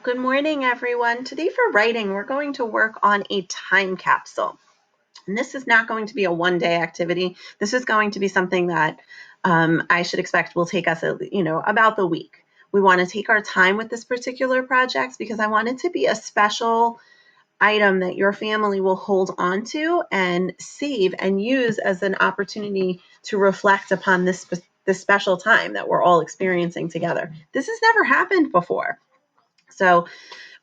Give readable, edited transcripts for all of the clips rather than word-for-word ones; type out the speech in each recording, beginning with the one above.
Good morning, everyone. Today for writing, we're going to work on a time capsule. And this is not going to be a one-day activity. This is going to be something that I should expect will take us, about the week. We want to take our time with this particular project because I want it to be a special item that your family will hold on to and save and use as an opportunity to reflect upon this special time that we're all experiencing together. This has never happened before. So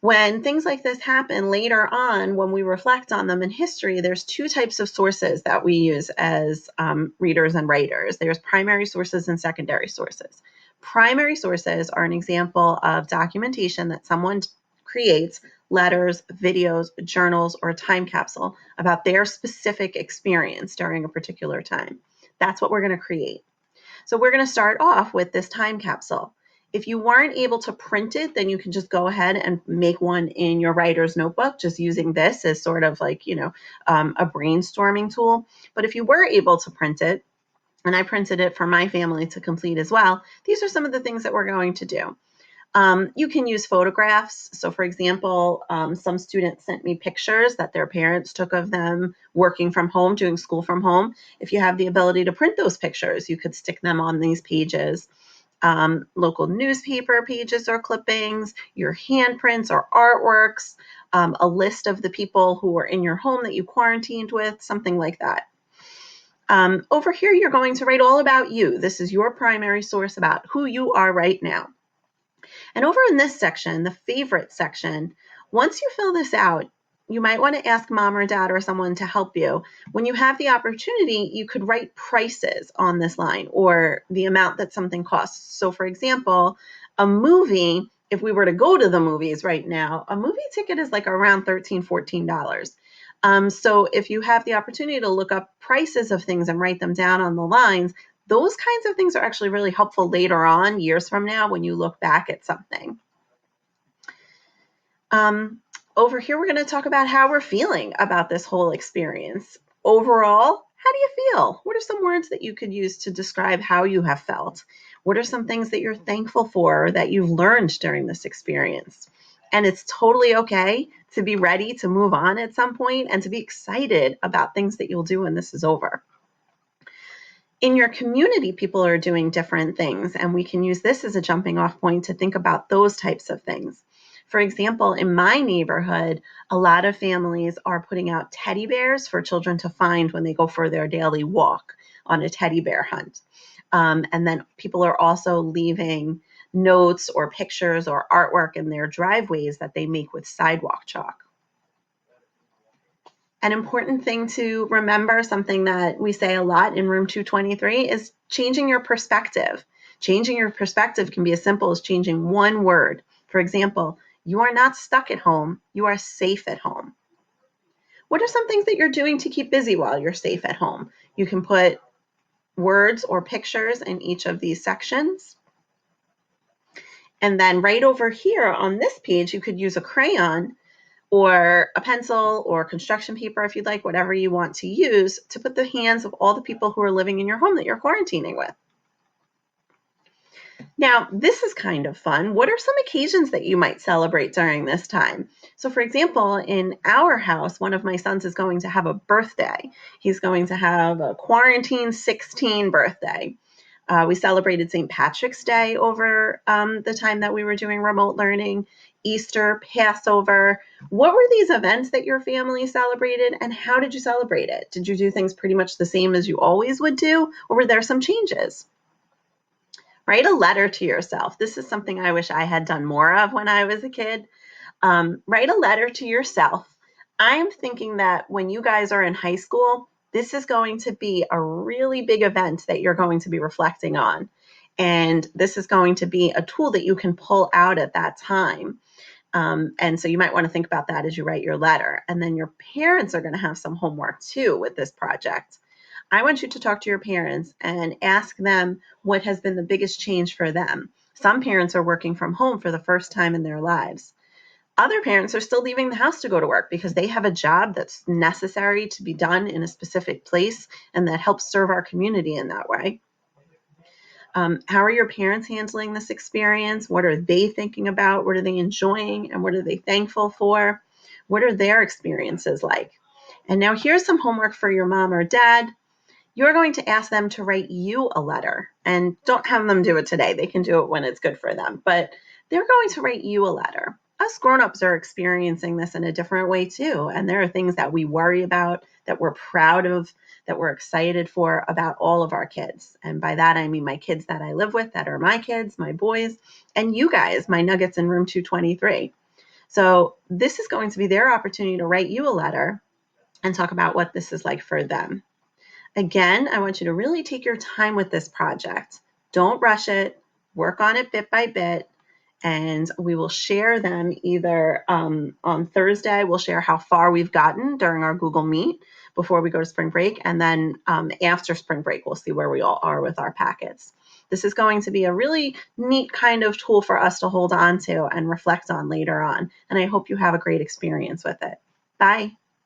when things like this happen later on, when we reflect on them in history, there's two types of sources that we use as readers and writers. There's primary sources and secondary sources. Primary sources are an example of documentation that someone creates, letters, videos, journals, or a time capsule about their specific experience during a particular time. That's what we're going to create. So we're going to start off with this time capsule. If you weren't able to print it, then you can just go ahead and make one in your writer's notebook, just using this as sort of like, a brainstorming tool. But if you were able to print it, and I printed it for my family to complete as well, these are some of the things that we're going to do. You can use photographs. So for example, some students sent me pictures that their parents took of them working from home, doing school from home. If you have the ability to print those pictures, you could stick them on these pages. Local newspaper pages or clippings, your handprints or artworks, a list of the people who were in your home that you quarantined with, something like that. Over here, you're going to write all about you. This is your primary source about who you are right now. And over in this section, the favorite section, once you fill this out, you might want to ask mom or dad or someone to help you. When you have the opportunity, you could write prices on this line or the amount that something costs. So for example, a movie, if we were to go to the movies right now, a movie ticket is like around $13, $14. So if you have the opportunity to look up prices of things and write them down on the lines, those kinds of things are actually really helpful later on, years from now, when you look back at something. Over here, we're going to talk about how we're feeling about this whole experience. Overall, how do you feel? What are some words that you could use to describe how you have felt? What are some things that you're thankful for or that you've learned during this experience? And it's totally okay to be ready to move on at some point and to be excited about things that you'll do when this is over. In your community, people are doing different things, and we can use this as a jumping off point to think about those types of things. For example, in my neighborhood, a lot of families are putting out teddy bears for children to find when they go for their daily walk on a teddy bear hunt. And then people are also leaving notes or pictures or artwork in their driveways that they make with sidewalk chalk. An important thing to remember, something that we say a lot in room 223, is changing your perspective. Changing your perspective can be as simple as changing one word. For example, you are not stuck at home, you are safe at home. What are some things that you're doing to keep busy while you're safe at home? You can put words or pictures in each of these sections. And then right over here on this page, you could use a crayon or a pencil or construction paper, if you'd like, whatever you want to use, to put the hands of all the people who are living in your home that you're quarantining with. Now, this is kind of fun. What are some occasions that you might celebrate during this time? So for example, in our house, one of my sons is going to have a birthday. He's going to have a quarantine 16 birthday. We celebrated St. Patrick's Day over the time that we were doing remote learning, Easter, Passover. What were these events that your family celebrated, and how did you celebrate it? Did you do things pretty much the same as you always would do, or were there some changes? Write a letter to yourself. This is something I wish I had done more of when I was a kid. Write a letter to yourself. I'm thinking that when you guys are in high school, this is going to be a really big event that you're going to be reflecting on. And this is going to be a tool that you can pull out at that time. And so you might want to think about that as you write your letter. And then your parents are going to have some homework too with this project. I want you to talk to your parents and ask them what has been the biggest change for them. Some parents are working from home for the first time in their lives. Other parents are still leaving the house to go to work because they have a job that's necessary to be done in a specific place and that helps serve our community in that way. How are your parents handling this experience? What are they thinking about? What are they enjoying? And what are they thankful for? What are their experiences like? And now here's some homework for your mom or dad. You're going to ask them to write you a letter, and don't have them do it today. They can do it when it's good for them, but they're going to write you a letter. Us grown-ups are experiencing this in a different way too, and there are things that we worry about, that we're proud of, that we're excited for about all of our kids. And by that I mean my kids that I live with, that are my kids, my boys, and you guys, my nuggets in room 223. So this is going to be their opportunity to write you a letter and talk about what this is like for them. Again, I want you to really take your time with this project. Don't rush it. Work on it bit by bit. And we will share them either on Thursday. We'll share how far we've gotten during our Google Meet before we go to spring break. And then after spring break, we'll see where we all are with our packets. This is going to be a really neat kind of tool for us to hold on to and reflect on later on. And I hope you have a great experience with it. Bye.